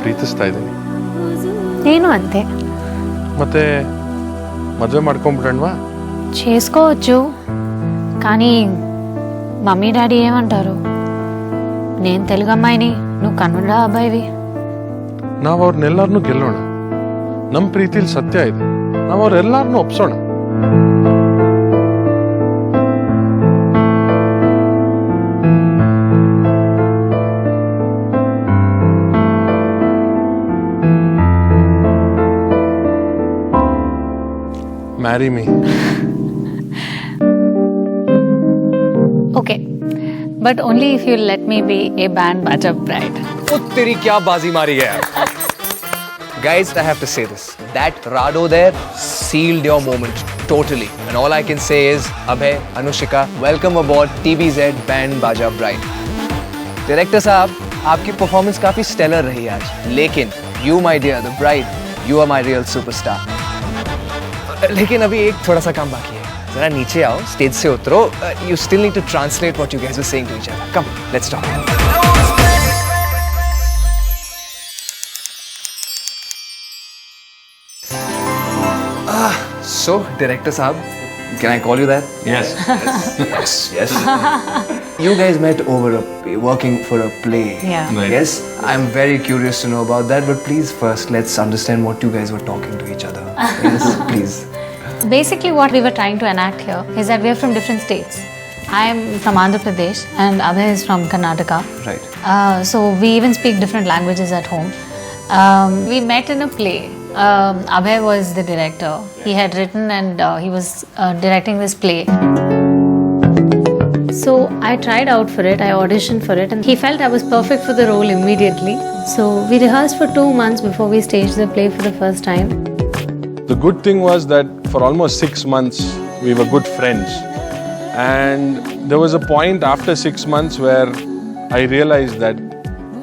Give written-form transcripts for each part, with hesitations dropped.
ಪ್ರೀತಿಸ್ತಾ ಇದ್ದೀನಿ. నేను అంతే. ಮತ್ತೆ మదువే ಮಾಡ್ಕೊಂಡ್ಬಿಡಣ್ವಾ? చేసుకోవచ్చు, కానీ మమ్మీ డాడీ ఏమంటారు? నేను తెలుగు అమ్మాయిని, నువ్వు కన్నడ అబ్బాయివి. ನಾವು ಅವ್ರನ್ನೆಲ್ಲರನ್ನೂ ಗೆಲ್ಲೋಣ. ನಮ್ಮ ಪ್ರೀತಿಲಿ ಸತ್ಯ ಇದೆ. ನಾವು ಅವ್ರೆಲ್ಲರನ್ನೂ ಒಪ್ಸೋಣ. Marry me. Okay, but only if you let me be a Baajaa Bride. Oh, तेरी क्या बाजी मारी है. Guys, I have to say this. That Rado there sealed your moment totally. And all I can say is, Abhay, Anushika, welcome aboard TVZ Baajaa Bride. Director साहब, आपकी performance काफी stellar रही आज. लेकिन you, my dear, the bride, you are my real superstar. लेकिन अभी एक थोड़ा सा काम बाकी है. जरा नीचे आओ, स्टेज से उतरो. You still need to translate what you guys were saying to each other. Come, let's talk. So, director साहब, can I call you that? Yes. Yes. You guys met over working for a play. Yeah. Right. Yes, I'm very curious to know about that. But please, first, let's understand what you guys were talking to each other. Yes, please. Basically, what we were trying to enact here is that we are from different states. I am from Andhra Pradesh and Abhay is from Karnataka. Right. So we even speak different languages at home. We met in a play. Abhay was the director. He had written and he was directing this play. So I tried out for it, I auditioned for it, and he felt I was perfect for the role immediately. So we rehearsed for 2 months before we staged the play for the first time. The good thing was that for almost 6 months we were good friends, and there was a point after 6 months where I realized that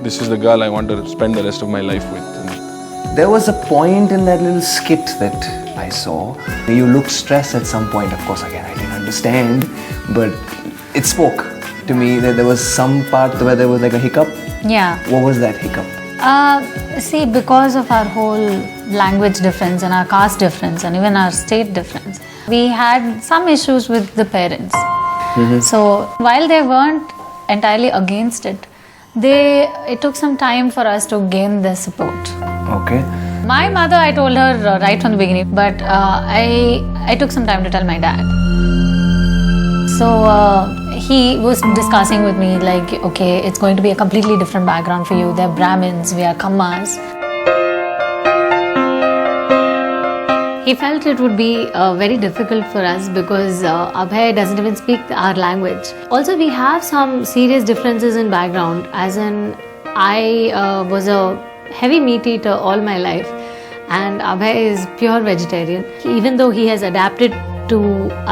this is the girl I want to spend the rest of my life with. There was a point in that little skit that I saw. You looked stressed at some point. Of course, again, I didn't understand, but it spoke to me that there was some part where there was like a hiccup. Yeah. What was that hiccup? See, because of our whole language difference and our caste difference and even our state difference, we had some issues with the parents. So while they weren't entirely against it, it took some time for us to gain their support. Okay. My mother, I told her right from the beginning, but I took some time to tell my dad. So he was discussing with me like, okay, it's going to be a completely different background for you. They're Brahmins, we are Kammas. He felt it would be very difficult for us because Abhay doesn't even speak our language. Also, we have some serious differences in background, as in I was a heavy meat eater all my life and Abhay is pure vegetarian. Even though he has adapted to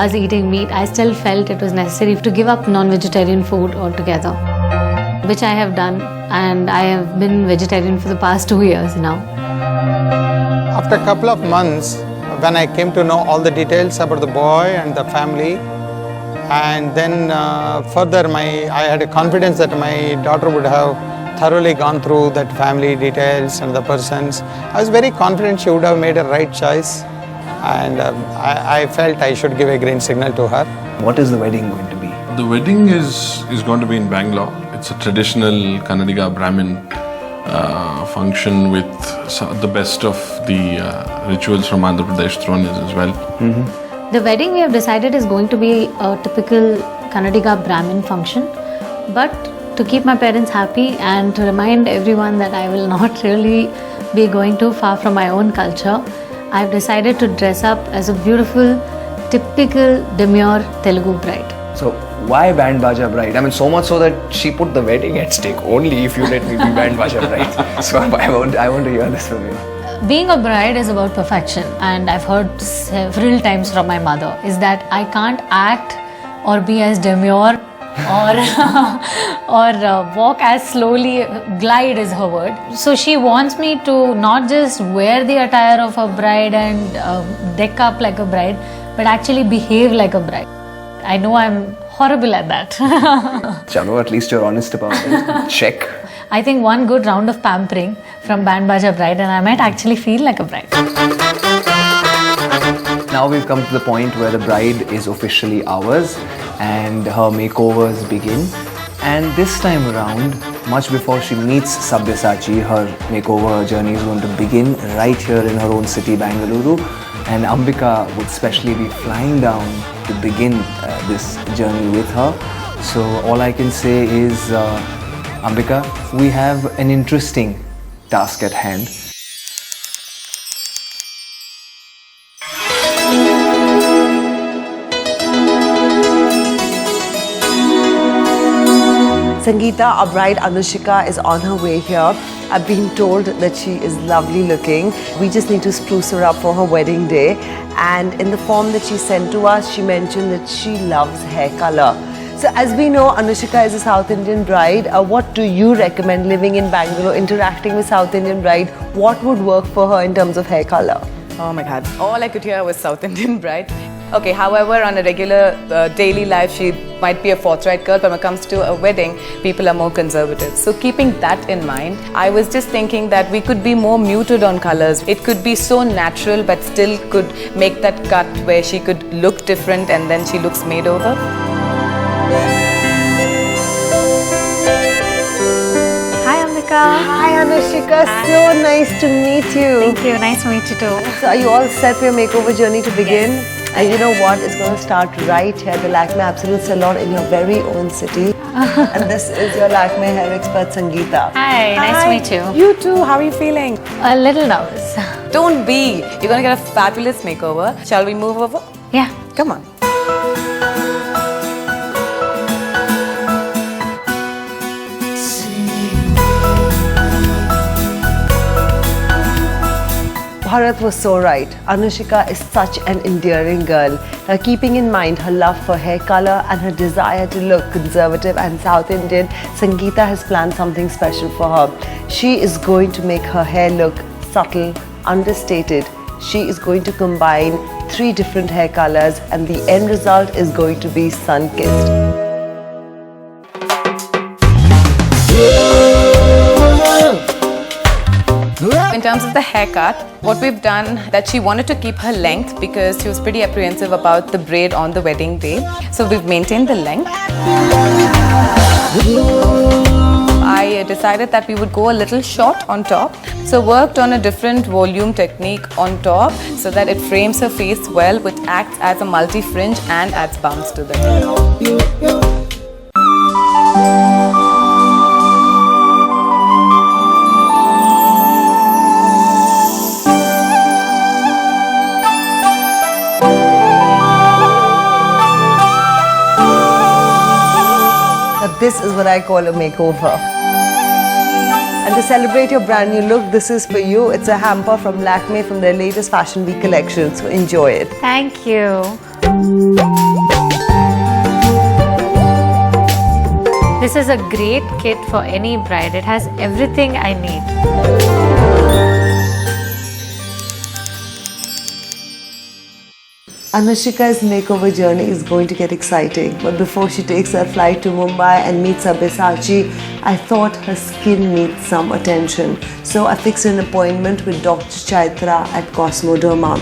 us eating meat, I still felt it was necessary to give up non-vegetarian food altogether, which I have done, and I have been vegetarian for the past 2 years now. After a couple of months, when I came to know all the details about the boy and the family, and then further I had a confidence that my daughter would have thoroughly gone through that family details and the persons. I was very confident she would have made a right choice, and I felt I should give a green signal to her. What is the wedding going to be? The wedding is going to be in Bangalore. It's a traditional Kannadiga Brahmin function with the best of the rituals from Andhra Pradesh thrown in as well. The wedding we have decided is going to be a typical Kannadiga Brahmin function, but to keep my parents happy and to remind everyone that I will not really be going too far from my own culture, I have decided to dress up as a beautiful, typical demure Telugu bride. So why Baajaa Bride? I mean, so much so that she put the wedding at stake only if you let me be Baajaa Bride. So I want to hear this from you. Being a bride is about perfection, and I've heard several times from my mother is that I can't act or be as demure or walk as slowly, glide is her word. So she wants me to not just wear the attire of a bride and deck up like a bride, but actually behave like a bride. I know I'm horrible at that. Chalo, at least you're honest about it. Check. I think one good round of pampering from Baajaa Bride and I might actually feel like a bride. Now we've come to the point where the bride is officially ours and her makeovers begin. And this time around, much before she meets Sabyasachi, her makeover journey is going to begin right here in her own city, Bangalore. And Ambika would specially be flying down to begin this journey with her. So all I can say is, Ambika, we have an interesting task at hand. Sangeeta, our bride Anushika is on her way here. I've been told that she is lovely looking. We just need to spruce her up for her wedding day. And in the form that she sent to us, she mentioned that she loves hair color. So as we know, Anushika is a South Indian bride. What do you recommend living in Bangalore, interacting with South Indian bride? What would work for her in terms of hair color? Oh my God, all I could hear was South Indian bride. Okay, however, on a regular daily life, she might be a forthright girl, but when it comes to a wedding, people are more conservative. So keeping that in mind, I was just thinking that we could be more muted on colors. It could be so natural, but still could make that cut where she could look different and then she looks made over. Hi Ambika. Hi Anushika, so nice to meet you. Thank you, nice to meet you too. So are you all set for your makeover journey to begin? Yes. And you know what? It's going to start right here, the Lakme Absolute Salon in your very own city. And this is your Lakme hair expert, Sangeeta. Hi, nice to meet you. You too, how are you feeling? A little nervous. Don't be. You're going to get a fabulous makeover. Shall we move over? Yeah. Come on. Bharat was so right. Anushika is such an endearing girl. Now, keeping in mind her love for hair color and her desire to look conservative and South Indian, Sangeeta has planned something special for her. She is going to make her hair look subtle, understated. She is going to combine 3 different hair colors and the end result is going to be sun-kissed. In terms of the haircut, what we've done, that she wanted to keep her length because she was pretty apprehensive about the braid on the wedding day. So we've maintained the length. I decided that we would go a little short on top. So worked on a different volume technique on top so that it frames her face well, which acts as a multi-fringe and adds bounce to the hair. This is what I call a makeover. And to celebrate your brand new look, this is for you. It's a hamper from Lakme from their latest Fashion Week collection. So enjoy it. Thank you. This is a great kit for any bride. It has everything I need. Anushika's makeover journey is going to get exciting, but before she takes her flight to Mumbai and meets Sabyasachi, I thought her skin needs some attention. So I fixed an appointment with Dr. Chaitra at Cosmoderma.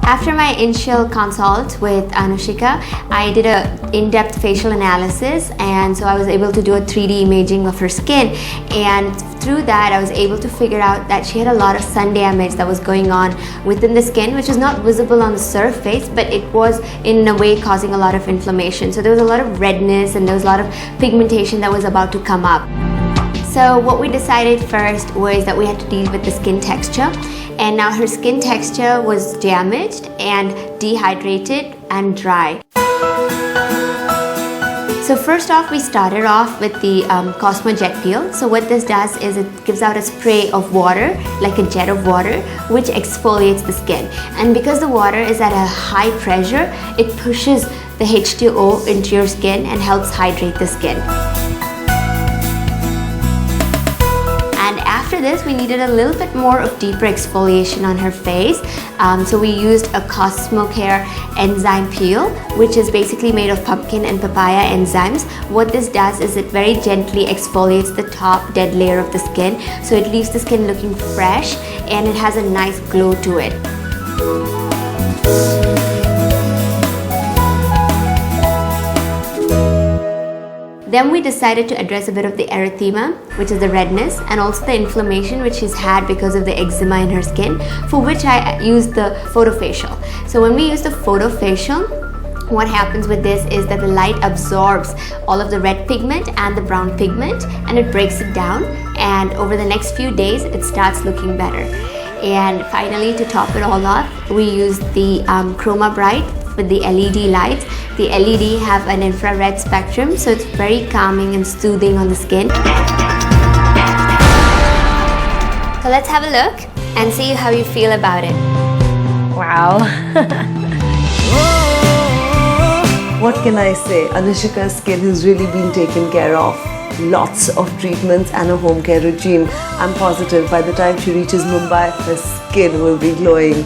After my initial consult with Anushika, I did an in-depth facial analysis, and so I was able to do a 3D imaging of her skin, and through that I was able to figure out that she had a lot of sun damage that was going on within the skin, which is not visible on the surface, but it was in a way causing a lot of inflammation. So there was a lot of redness and there was a lot of pigmentation that was about to come up. So what we decided first was that we had to deal with the skin texture, and now her skin texture was damaged and dehydrated and dry. So first off, we started off with the Cosmo Jet Peel. So what this does is it gives out a spray of water, like a jet of water, which exfoliates the skin. And because the water is at a high pressure, it pushes the H2O into your skin and helps hydrate the skin. And after this, we needed a little bit more of deeper exfoliation on her face. So we used a Cosmo Care enzyme peel, which is basically made of pumpkin and papaya enzymes. What this does is it very gently exfoliates the top dead layer of the skin, so it leaves the skin looking fresh and it has a nice glow to it. Then we decided to address a bit of the erythema, which is the redness, and also the inflammation which she's had because of the eczema in her skin, for which I used the photofacial. So when we use the photofacial, what happens with this is that the light absorbs all of the red pigment and the brown pigment and it breaks it down, and over the next few days it starts looking better. And finally, to top it all off, we used the Chroma Bright with the LED lights. The LED have an infrared spectrum, so it's very calming and soothing on the skin. So let's have a look and see how you feel about it. Wow. What can I say? Anushika's skin has really been taken care of. Lots of treatments and a home care regime. I'm positive by the time she reaches Mumbai, her skin will be glowing.